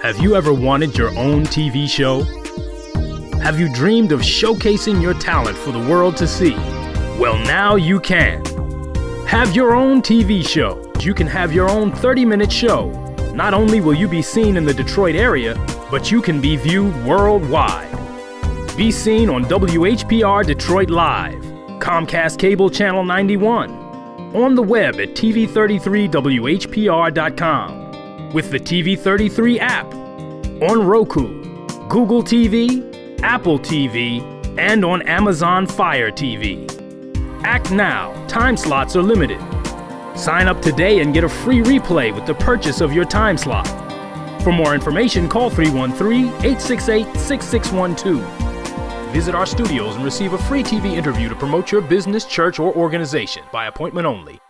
Have you ever wanted your own TV show? Have you dreamed of showcasing your talent for the world to see? Well, now you can. Have your own TV show. You can have your own 30-minute show. Not only will you be seen in the Detroit area, but you can be viewed worldwide. Be seen on WHPR Detroit Live, Comcast Cable Channel 91, on the web at TV33WHPR.com, with the TV33 app, on Roku, Google TV, Apple TV, and on Amazon Fire TV. Act now. Time slots are limited. Sign up today and get a free replay with the purchase of your time slot. For more information, call 313-868-6612. Visit our studios and receive a free TV interview to promote your business, church, or organization by appointment only.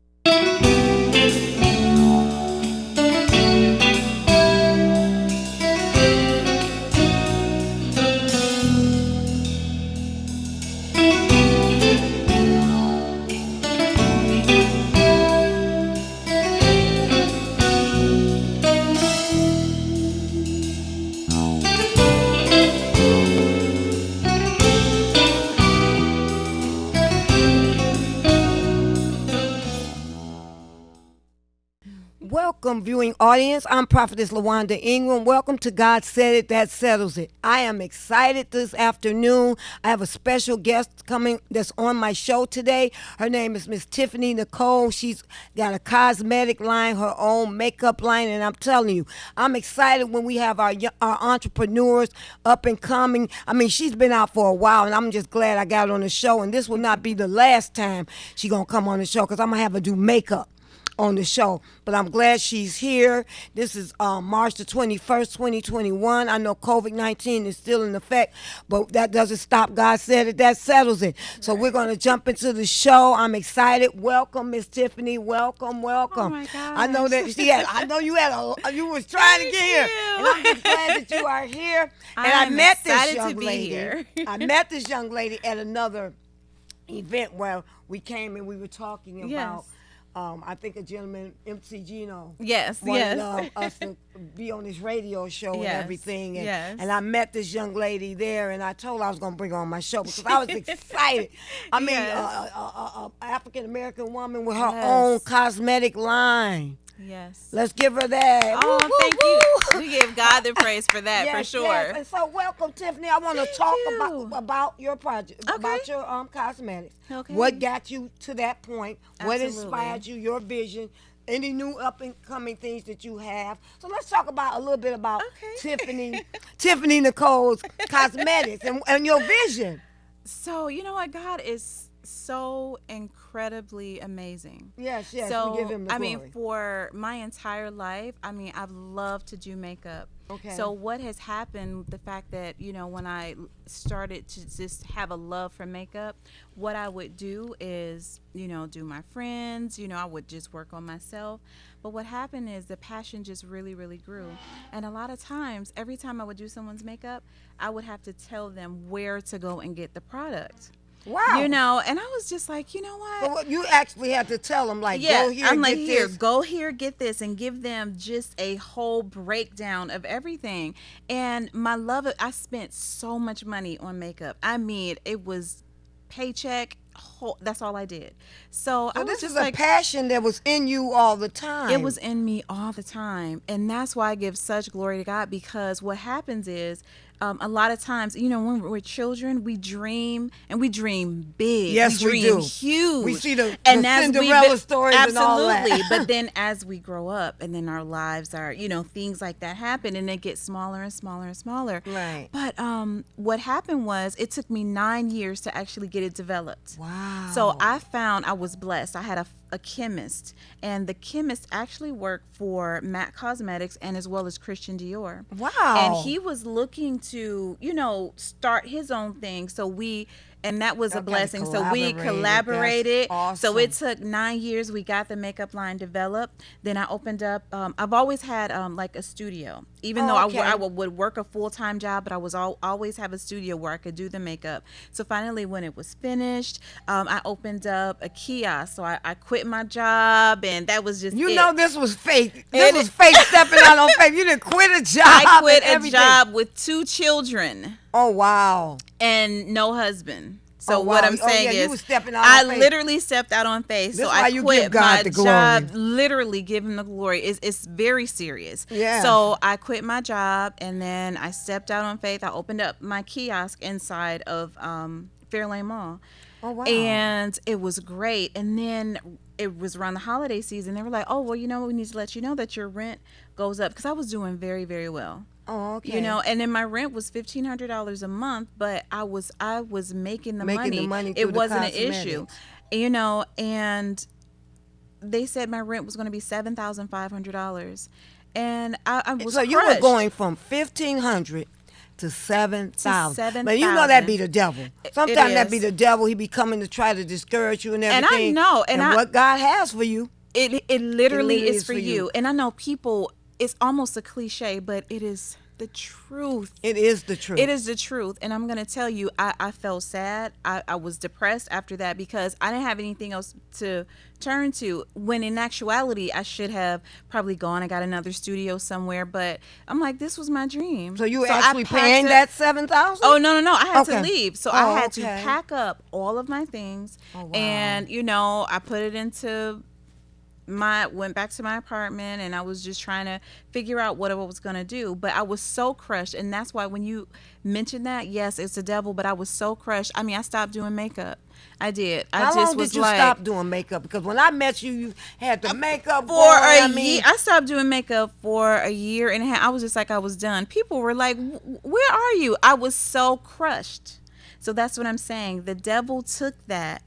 Welcome, viewing audience. I'm Prophetess LaWanda Ingram. Welcome to God Said It, That Settles It. I am excited this afternoon. I have a special guest coming that's on my show today. Her name is Miss Tiffany Nicole. She's got a cosmetic line, her own makeup line, and I'm telling you, I'm excited when we have our entrepreneurs up and coming. I mean, she's been out for a while, and I'm just glad I got on the show, and this will not be the last time she's going to come on the show because I'm going to have her do makeup on the show. But I'm glad she's here. This is March the 21st, 2021. I know COVID-19 is still in effect, but that doesn't stop. God Said It, that settles it. So we're going to jump into the show. I'm excited. Welcome, Miss Tiffany. Welcome. Oh my gosh. I know that you was trying to get here. And I'm just glad that you are here. And I met this young lady. I met this young lady at another event where we came and we were talking about I think a gentleman, MC Gino, wanted us to be on this radio show and everything. And I met this young lady there, and I told her I was going to bring her on my show because I was excited. I mean, an African-American woman with her own cosmetic line. Yes. Let's give her that. Oh, thank you. We give God the praise for that, for sure. Yes. And so welcome, Tiffany. I want to talk about your project, about your cosmetics. Okay. What got you to that point? Absolutely. What inspired you, your vision, any new up-and-coming things that you have. So let's talk about a little bit about Tiffany Nicole's cosmetics and your vision. So, you know what? God is so incredibly amazing. Yes, so, we give him the glory. I mean, for my entire life, I mean, I've loved to do makeup. Okay. So what has happened, the fact that, you know, when I started to just have a love for makeup, what I would do is, you know, do my friends, you know, I would just work on myself. But what happened is the passion just really, really grew. And a lot of times, every time I would do someone's makeup, I would have to tell them where to go and get the product. Wow. You know, and I was just like, you know what? So you actually had to tell them, like, go here, I'm like, get here, this. go here, get this, and give them just a whole breakdown of everything. And my love, I spent so much money on makeup. I mean, it was paycheck. That's all I did. So I was this just is a passion that was in you all the time. It was in me all the time. And that's why I give such glory to God, because what happens is, a lot of times, you know, when we're children, we dream, and we dream big. Yes, we do. Huge. We see the Cinderella stories and all that. Absolutely. But then as we grow up, and then our lives are, you know, things like that happen, and it gets smaller and smaller and smaller. Right. But what happened was, it took me 9 years to actually get it developed. Wow. So I was blessed. I had a chemist, and the chemist actually worked for MAC Cosmetics and as well as Christian Dior. Wow. And he was looking to, you know, start his own thing. So and that was Y'all a gotta blessing. So we collaborate. collaborated. That's So it awesome. took 9 years. We got the makeup line developed. Then I opened up. I've always had like a studio, even Oh, though okay. I would work a full-time job, but I was always have a studio where I could do the makeup. So finally, when it was finished, I opened up a kiosk. So I quit my job, and that was just You it. know this was fake. This It- was fake stepping out on faith. You didn't quit a job. I quit and a everything. job with 2 children Oh wow. and no husband. So Oh, what wow. I'm Oh, saying yeah, is, you was stepping out I on faith. literally stepped out on faith. This So why I you quit give God my the glory. job. Literally, give Him the glory. It's very serious. Yeah. So I quit my job, and then I stepped out on faith. I opened up my kiosk inside of Fairlane Mall. Oh wow. And it was great. And then it was around the holiday season. They were like, "Oh, well, we need to let you know that your rent goes up," because I was doing very, very well. Oh okay. And then my rent was $1,500 a month, but I was making the Making the money. money through It the wasn't an issue, cosmetics. and they said my rent was going to be $7,500, and I was So you were crushed. going from 1,500 to 7,000. To But you know that 7,000. be the devil. Sometimes that is. be the devil. He be coming to try to discourage you and And I everything. know, and what God has for you. It literally is for you. And I know people. It's almost a cliche, but it is the truth. It is the truth. It is the truth. And I'm going to tell you, I felt sad. I was depressed after that because I didn't have anything else to turn to, when in actuality, I should have probably gone and got another studio somewhere. But I'm like, this was my dream. So you were I actually packed paying up- that 7,000? Oh, no. I had to Okay. leave. So Oh, I had to okay. pack up all of my things. Oh, wow. And, I put it into went back to my apartment, and I was just trying to figure out what I was going to do. But I was so crushed. And that's why when you mentioned that, yes, it's the devil, but I was so crushed. I mean, I stopped doing makeup. I did. I How just long was did you like, stop doing makeup? Because when I met you, you had the makeup for on. a year. I stopped doing makeup for a year and a half. I was just like, I was done. People were like, where are you? I was so crushed. So that's what I'm saying. The devil took that,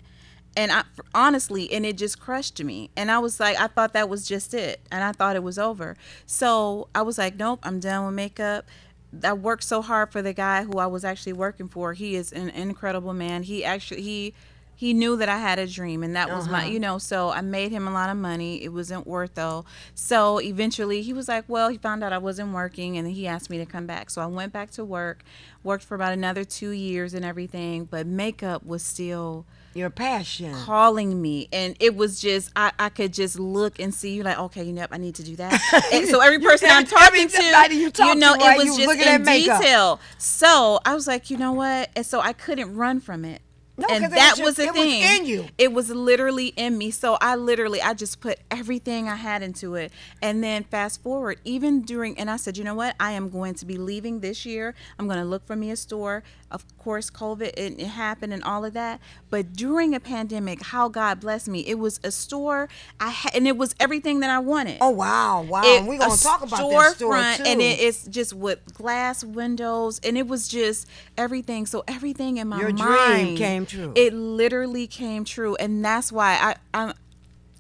and honestly, and it just crushed me. And I was like, I thought that was just it, and I thought it was over. So I was like, nope, I'm done with makeup. I worked so hard for the guy who I was actually working for. He is an incredible man. He knew that I had a dream, and that was my, so I made him a lot of money. It wasn't worth though. So eventually he was like, well, he found out I wasn't working, and then he asked me to come back. So I went back to worked for about another 2 years and everything, but makeup was still Your passion. calling me, and it was just I could just look and see you like, okay, I need to do that. And so every person I'm talking to, everybody you talk to, right, it was you just looking at in makeup. detail. So I was like, you know what? And so I couldn't run from it. No, 'cause And it that was was the it was thing. in you. It was literally in me. So I just put everything I had into it. And then fast forward, even and I said, you know what? I am going to be leaving this year. I'm going to look for me a store. Of course, COVID, it happened and all of that. But during a pandemic, how God blessed me. It was a store and it was everything that I wanted. Oh, wow. We're going to talk about that store, storefront, too. and it's just with glass windows, and it was just everything. So everything in my Your dream mind came true. It literally came true, and that's why I'm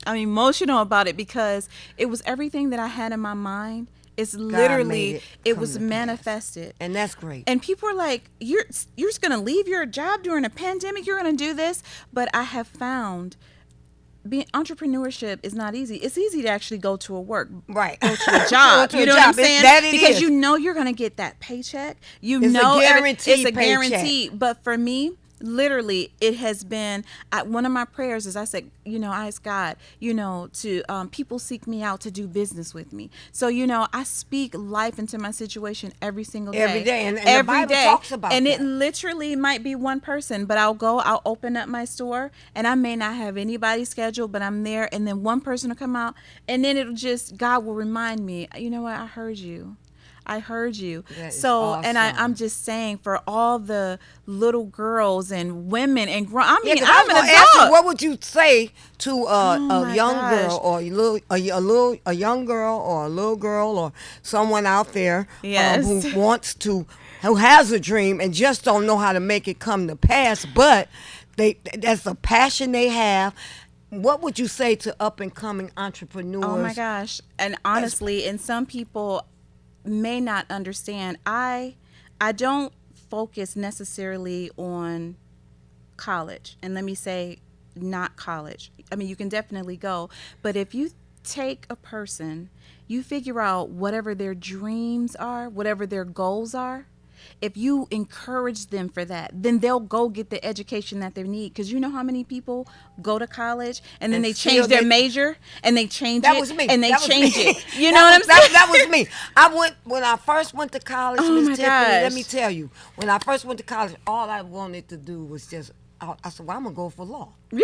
emotional about it, because it was everything that I had in my mind. It's literally it was come to pass. manifested. And that's great. And people are like, you're just going to leave your job during a pandemic? You're going to do this? But I have found entrepreneurship is not easy. It's easy to actually go to a work, Right. go to a job. Go to You a know what I'm job. saying? That it Because is. you're going to get that paycheck. It's a It's guaranteed a guarantee. paycheck. But for me, literally, it has been one of my prayers is I said, I ask God, to people seek me out to do business with me. So, I speak life into my situation every single day. Every day. And the every Bible day. talks about and that. it literally might be one person, but I'll open up my store, and I may not have anybody scheduled, but I'm there, and then one person will come out, and then God will remind me, you know what, I heard you. That is So, and awesome. I'm just saying, for all the little girls and women and I'm Yeah, an 'cause I was gonna ask you, adult. what would you say to a my young gosh. girl or a young girl or a little girl or someone out there Yes. who has a dream and just don't know how to make it come to pass, but that's a passion they have. What would you say to up and coming entrepreneurs? Oh my gosh. And honestly, and some people may not understand, I don't focus necessarily on college, and let me say not college. I mean, you can definitely go, but if you take a person, you figure out whatever their dreams are, whatever their goals are. If you encourage them for that, then they'll go get the education that they need. Because you know how many people go to college and then And they feel change their they- major and they change That it was me. and they That was change me. it. You know what I'm saying? That was me. I went when I first went to college, Oh, Miss my Tiffany. gosh. Let me tell you, when I first went to college, all I wanted to do was just. I said, "Well, I'm gonna go for law. Yeah.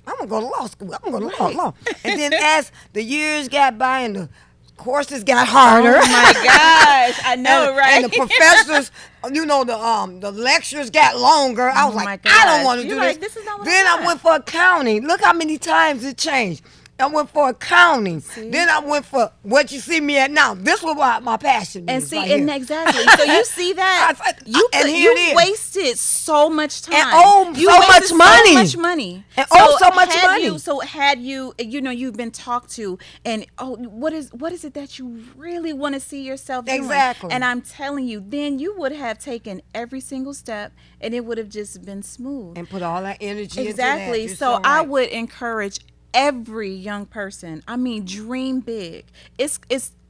I'm gonna go to law school. I'm gonna go to Right. law." And then as the years got by and the courses got harder. Oh my gosh, I know, and, right? And the professors, the lectures got longer. I was Oh, my like, I don't gosh. want to You're do like, this. this is not what Then I I want. went for accounting. Look how many times it changed. I went for accounting. Then I went for what you see me at now. This was what my passion And is. see, right and here. exactly. So you see that you And could, here you it is. wasted so much time And owe you so wasted much money. So much money. And owe so much had money. had you, you've been talked to, and what is it that you really want to see yourself doing? Exactly. And I'm telling you, then you would have taken every single step, and it would have just been smooth. And put all that energy Exactly. into that. So You're I right. would encourage every young person. I mean, dream big. It's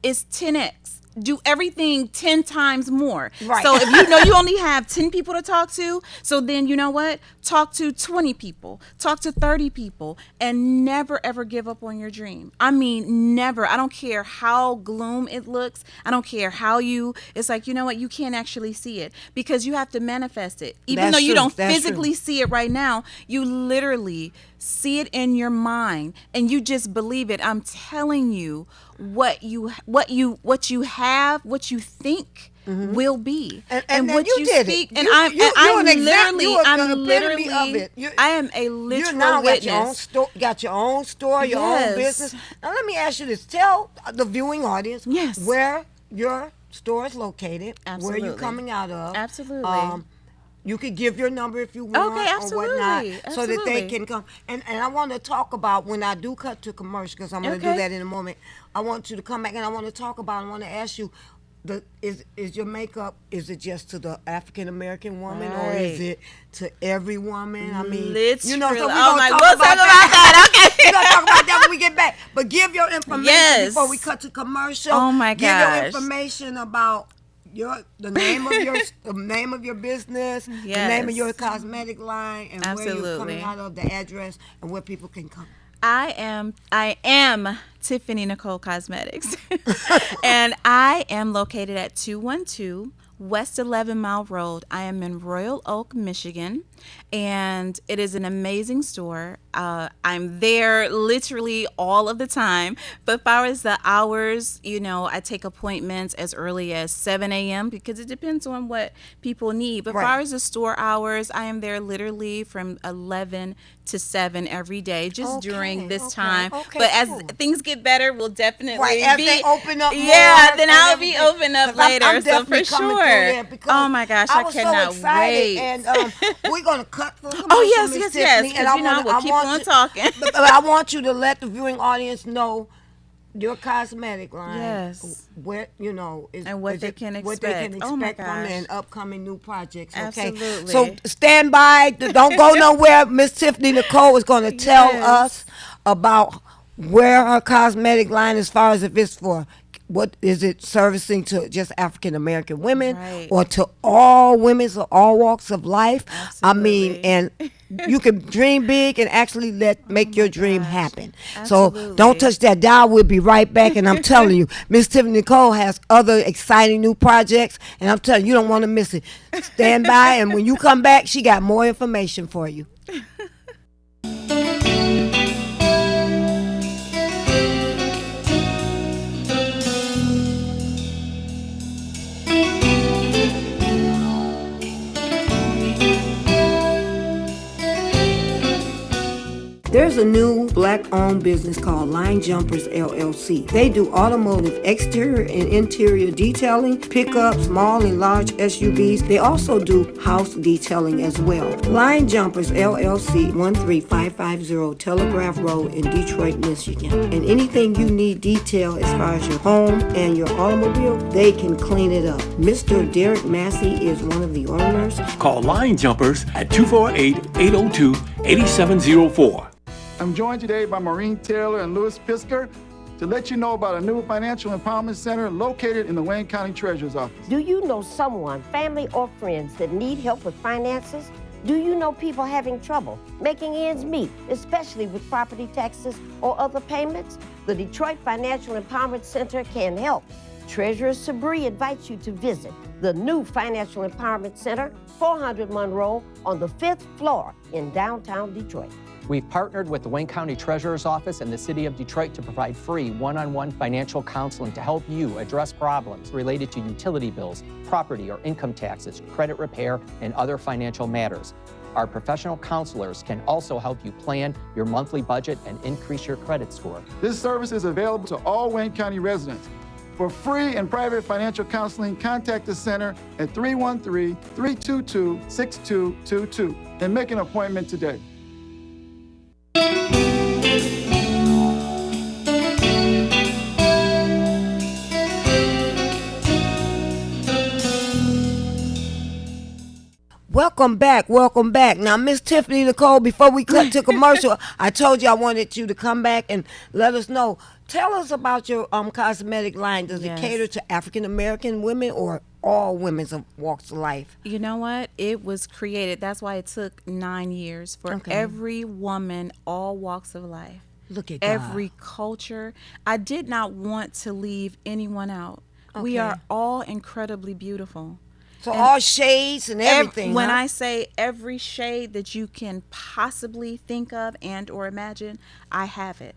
10x. Do everything 10 times more. Right. So if you know you only have 10 people to talk to, so then you know what? Talk to 20 people, talk to 30 people, and never ever give up on your dream. I mean, never. I don't care how gloom it looks. I don't care how it's like, you know what? You can't actually see it because you have to manifest it. Even That's though you true. don't That's physically see it right now, you literally see it in your mind and you just believe it. I'm telling you, what you have, what you think will be, And what you did it. speak. And You- I'm you- you're an exact- you are the I'm epitome literally of it. I am a literal You now got your own witness. store, your own Yes. business. Now let me ask you this: tell the viewing audience, Yes. where your store is located, where Absolutely. you're coming out of. Absolutely. You could give your number if you want, Okay, or whatnot, absolutely, so that they absolutely. can come. And I want to talk about when I do cut to commercial, because I'm going to do Okay. that in a moment. I want you to come back and I want to talk about. I want to ask you. Is your makeup, is it just to the African American woman, or is Right. it to every woman? I mean, Literally. you know, so we're Oh gonna my- talk we'll about talk about that. that. Okay. We're gonna talk about that when we get back. But give your information Yes. before we cut to commercial. Oh my Give your gosh. information about the name of your the name of your business, the name of Yes. your cosmetic line, and where you're Absolutely. coming out of, the address, and where people can come. I am Tiffany Nicole Cosmetics, and I am located at 212 West 11 Mile Road. I am in Royal Oak, Michigan, and it is an amazing store. I'm there literally all of the time. But as far as the hours, I take appointments as early as 7 a.m. because it depends on what people need. But as Right. far as the store hours, I am there literally from 11 to 7 every day, just Okay, during this okay, time. okay, But as cool. things get better, we'll definitely Right, as be, they open up more yeah, then and I'll be everything. open up 'Cause I'm later. So definitely for coming through sure. there because Oh my gosh, I was cannot so excited. wait. And we're gonna cut for commercial, Oh, yes, Miss yes, Tiffany, yes, and 'cause, I will keep on talking. But I want you to let the viewing audience know your cosmetic line. Yes. Where is And what is they it- can what they can expect. Oh, my expect from it gosh. and upcoming new projects. Okay. Absolutely. So stand by. Don't go nowhere. Miss Tiffany Nicole is going to tell Yes. us about where her cosmetic line, as far as if it's for. What is it servicing to just African American women, Right. or to all women of all walks of life? I mean, Absolutely. and you can dream big and actually make your dream gosh. happen. So Absolutely. don't touch that dial. We'll be right back. And I'm telling you, Miss Tiffany Nicole has other exciting new projects, and I'm telling you, you don't want to miss it. Stand by, and when you come back, she got more information for you. There's There's a new black-owned business called Line Jumpers LLC. They do automotive exterior and interior detailing, pickup, small and large SUVs. They also do house detailing as well. Line Jumpers LLC, 13550 Telegraph Road in Detroit, Michigan. And anything you need detail as far as your home and your automobile, they can clean it up. Mr. Derek Massey is one of the owners. Call Line Jumpers at 248-802-8704. I'm joined today by Maureen Taylor and Louis Pisker to let you know about a new financial empowerment center located in the Wayne County Treasurer's Office. Do you know someone, family or friends, that need help with finances? Do you know people having trouble making ends meet, especially with property taxes or other payments? The Detroit Financial Empowerment Center can help. Treasurer Sabri invites you to visit the new Financial Empowerment Center, 400 Monroe, on the 5th floor in downtown Detroit. We've partnered with the Wayne County Treasurer's Office and the City of Detroit to provide free one-on-one financial counseling to help you address problems related to utility bills, property or income taxes, credit repair, and other financial matters. Our professional counselors can also help you plan your monthly budget and increase your credit score. This service is available to all Wayne County residents. For free and private financial counseling, contact the center at 313-322-6222 and make an appointment today. Welcome back. Now, Miss Tiffany Nicole, before we cut to commercial, I told you I wanted you to come back and let us know. Tell us about your cosmetic line. Does it cater to African American women or all women's walks of life? You know what? It was created. That's why it took 9 years for every woman, all walks of life. Look at God. Every culture. I did not want to leave anyone out. We are all incredibly beautiful. So all shades and everything. When I say every shade that you can possibly think of and or imagine, I have it.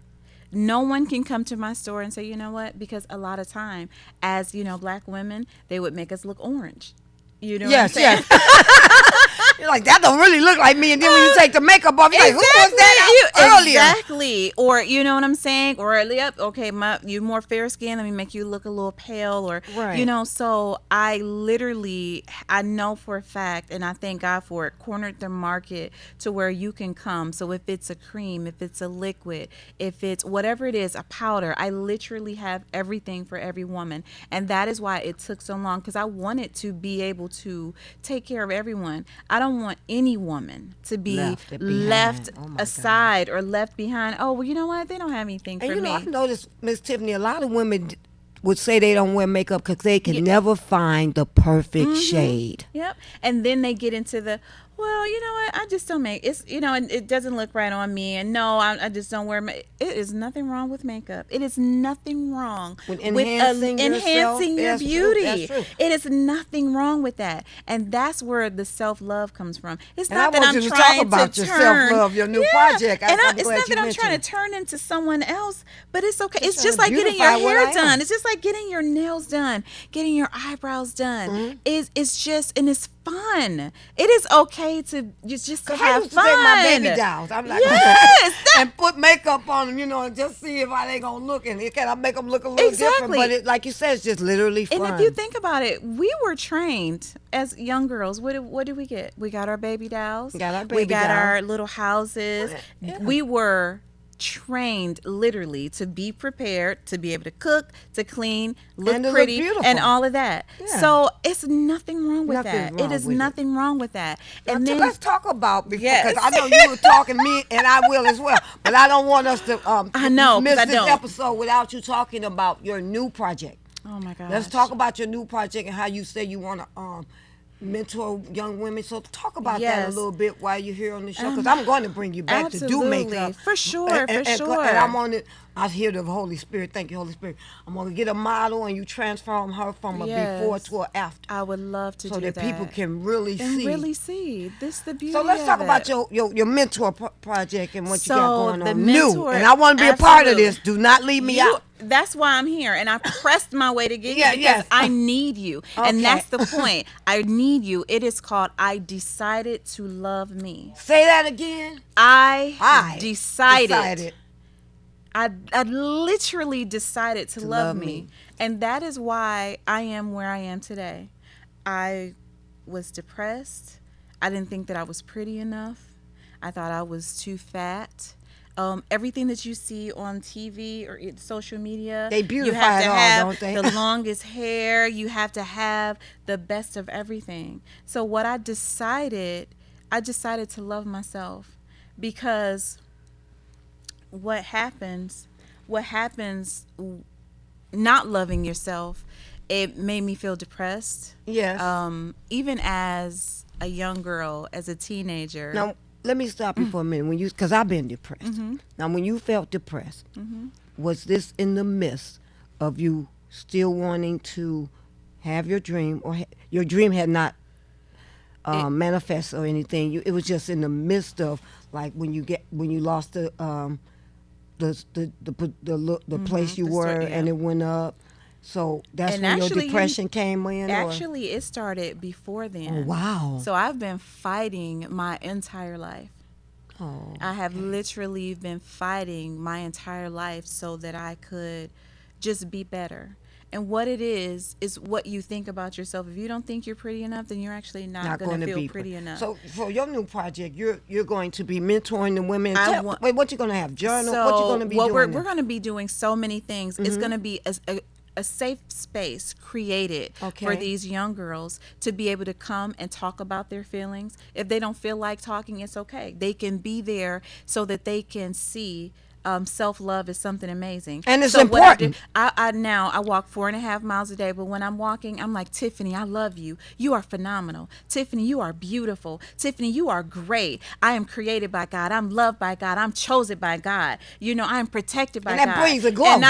No one can come to my store and say, you know what? Because a lot of time, as you know, black women, they would make us look orange. You know what I'm saying? You're like, that don't really look like me. And then when you take the makeup off, you're like, who was that earlier? Exactly. Or, you know what I'm saying? Or, yep, okay, you're more fair skinned. Let me make you look a little pale. Or, you know, so I know for a fact, and I thank God for it, cornered the market to where you can come. So if it's a cream, if it's a liquid, if it's whatever it is, a powder, I literally have everything for every woman. And that is why it took so long, because I wanted to be able to take care of everyone. I don't want any woman to be left aside or left behind. Oh, well, you know what? They don't have anything for me. And you know, I've noticed, Miss Tiffany, a lot of women would say they don't wear makeup because they can never find the perfect shade. Yep. And then they get into the, well, you know what? I just don't make it's, you know, and it doesn't look right on me. And no, I just don't wear it is nothing wrong with makeup. It is nothing wrong with enhancing your beauty. That's true. It is nothing wrong with that. And that's where the self-love comes from. It's and not that I'm trying to talk about your self-love, your new project. And it's not that I'm trying to turn into someone else, but it's okay. It's just like getting your hair done. It's just like getting your nails done, getting your eyebrows done. It's just, and it's fun. It is okay to just to have used fun. To take my baby dolls. I'm like, yes, and put makeup on them, you know, and just see how they gonna look. And can I make them look a little different? But it, like you said, it's just literally fun. And if you think about it, we were trained as young girls. What did we get? We got our baby dolls. We got our little houses. Yeah. We were trained literally to be prepared, to be able to cook, to clean, look pretty, and all of that. Yeah. So it's nothing wrong with that. It is nothing wrong with that. And then let's talk about because I know you were talking me, and I will as well. But I don't want us to miss this episode without you talking about your new project. Oh my gosh. Let's talk about your new project and how you say you want to mentor young women. So talk about that a little bit while you're here on the show, because I'm going to bring you back to do makeup. For sure, and sure. And I'm on it. I hear the Holy Spirit. Thank you, Holy Spirit. I'm going to get a model and you transform her from a before to an after. I would love to do that. So that people can really see. This is the beauty. So let's talk about your mentor project and what you got going on. New. And I want to be a part of this. Do not leave me out. That's why I'm here, and I pressed my way to get Yeah, here because yes. I need you, Okay. and that's the point. I need you. It is called I decided to love me. Say that again. I decided. Decided. I literally decided to love love me. me. And that is why I am where I am today. I was depressed. I didn't think that I was pretty enough. I thought I was too fat. Everything that you see on TV or social media, They you beautify have it to all, have don't they? the longest hair. You have to have the best of everything. So what I decided to love myself, because what happens not loving yourself, it made me feel depressed. Yes. Even as a young girl, as a teenager. Now, let me stop you for a minute. Because I've been depressed. Now, when you felt depressed, was this in the midst of you still wanting to have your dream, or your dream had not manifest or anything? It was just in the midst of, like, when you lost the place you the were, story, yeah. and it went up. So that's And when actually, your depression came in. Actually, it started before then. Oh, wow. So I've been fighting my entire life. Oh. I have literally been fighting my entire life so that I could just be better. And what it is what you think about yourself. If you don't think you're pretty enough, then you're actually not going to feel pretty enough. So for your new project, you're going to be mentoring the women. Wait, what you going to have? Journal? So what you going to be doing? We're going to be doing so many things. It's going to be a safe space created for Okay. these young girls to be able to come and talk about their feelings. If they don't feel like talking, it's okay. They can be there so that they can see self-love is something amazing. And it's so important. What I do, I walk 4.5 miles a day, but when I'm walking, I'm like, Tiffany, I love you. You are phenomenal. Tiffany, you are beautiful. Tiffany, you are great. I am created by God. I'm loved by God. I'm chosen by God. You know, I'm protected by And God. that brings a glow. And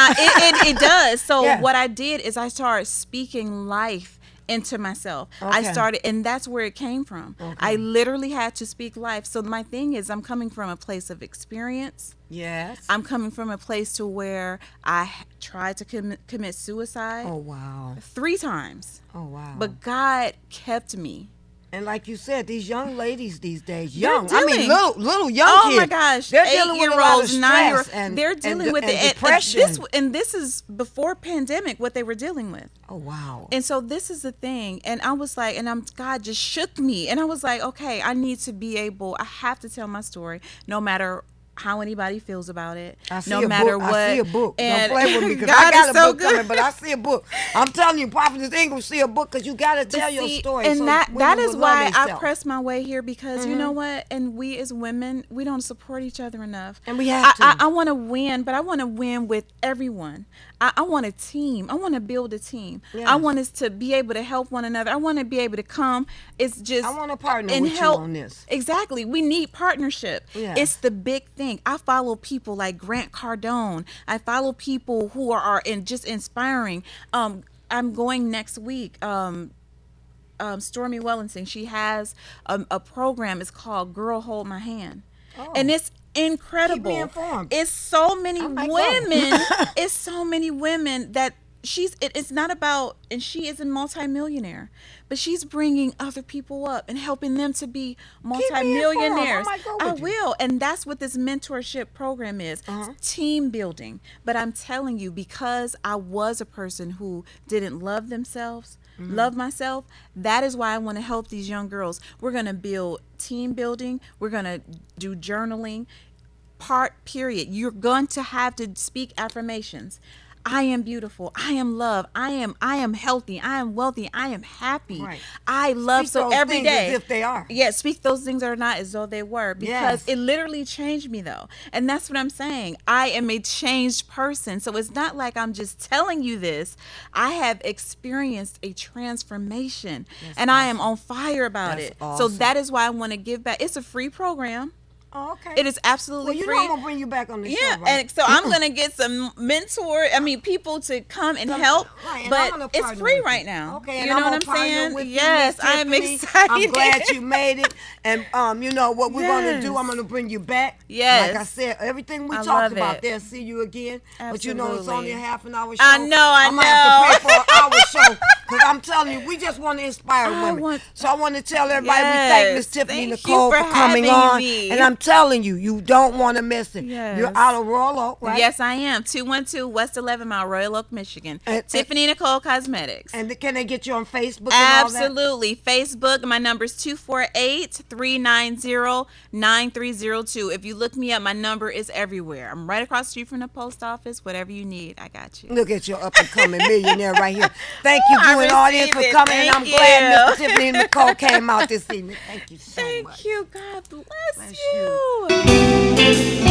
it does. So Yeah. what I did is I started speaking life into myself. I Okay. started, and that's where it came from. I literally had to speak life. So my thing is, I'm coming from a place of experience. Yes. I'm coming from a place to where I tried to commit suicide Oh, wow. 3 times, Oh, wow. but God kept me. And like you said, these young ladies these days, They're young. I mean, dealing- little young Oh kids. my gosh, They're dealing with a lot of 8-year-olds, 9-year-olds, stress and they're dealing with and it. depression. And this is before pandemic, what they were dealing with. Oh, wow. And so this is the thing. And I was like, God just shook me. And I was like, okay, I have to tell my story no matter how anybody feels about it. I see no a matter book. what. I see a book. And Don't play with me because God I got is a so book good. coming, but I see a book. I'm telling you, Prophetess Ingram, see a book because you got to tell your See, story. and so that women is will why love I themselves. press my way here, because you know what? And we as women, we don't support each other enough. And we have to. I want to win, but I want to win with everyone. I want a team. I want to build a team. Yes. I want us to be able to help one another. I want to be able to come. It's just I want to partner and with help. you on this. Exactly. We need partnership. Yes. It's the big thing. I follow people like Grant Cardone. I follow people who are just inspiring. I'm going next week. Stormy Wellington, she has a program. It's called Girl Hold My Hand. And it's incredible. Keep me informed. It's so many I might go. women. It's so many women that it's not about, and she is a multimillionaire, but she's bringing other people up and helping them to be multimillionaires. I might go with you. will. And that's what this mentorship program is. It's team building. But I'm telling you, because I was a person who didn't love themselves, love myself, that is why I want to help these young girls. We're going to build team building. We're going to do journaling. Period. You're going to have to speak affirmations. I am beautiful. I am loved. I am healthy. I am wealthy. I am happy. Right. I love Speak so those every things day. as if they are. Yeah, speak those things that are not as though they were, because Yes. it literally changed me though. And that's what I'm saying. I am a changed person. So it's not like I'm just telling you this. I have experienced a transformation, and I am on fire about That's it. So awesome. that is why I want to give back. It's a free program. Oh, okay. It is absolutely Well, you free. know I'm gonna bring you back on the Yeah, show, right? and so I'm gonna get some people to come and help, Right, and I'm but gonna it's partner free with right you. now. Okay, you and know I'm what I'm gonna partner saying? with you, Yes, Miss I'm Tiffany. excited. I'm glad you made it, and you know what we're gonna do? Yes. I'm gonna bring you back. Yes. Like I said, everything we I talked love about it. there. See you again. But you know it's only Absolutely. a half an hour show. I know, I I'm gonna have to know. pay for an hour show because I'm telling you, we just want to inspire women. So I want to tell everybody we thank Miss Yes. Tiffany Thank you Nicole for for coming having on, me. and I'm telling you, you don't want to miss it. Yes. You're out of Royal Oak, right? Yes, I am. 212 West 11 Mile, Royal Oak, Michigan. And- Tiffany Nicole Cosmetics. And can they get you on Facebook and all that? Absolutely. Facebook, my number is 248-390-9302. If you look me up, my number is everywhere. I'm right across the street from the post office. Whatever you need, I got you. Look at your up and coming millionaire right here. Thank you, I viewing audience, for receive it. coming. And I'm Thank glad Mr. you. Tiffany Nicole came out this evening. Thank you so much. Thank you. God bless Bless you.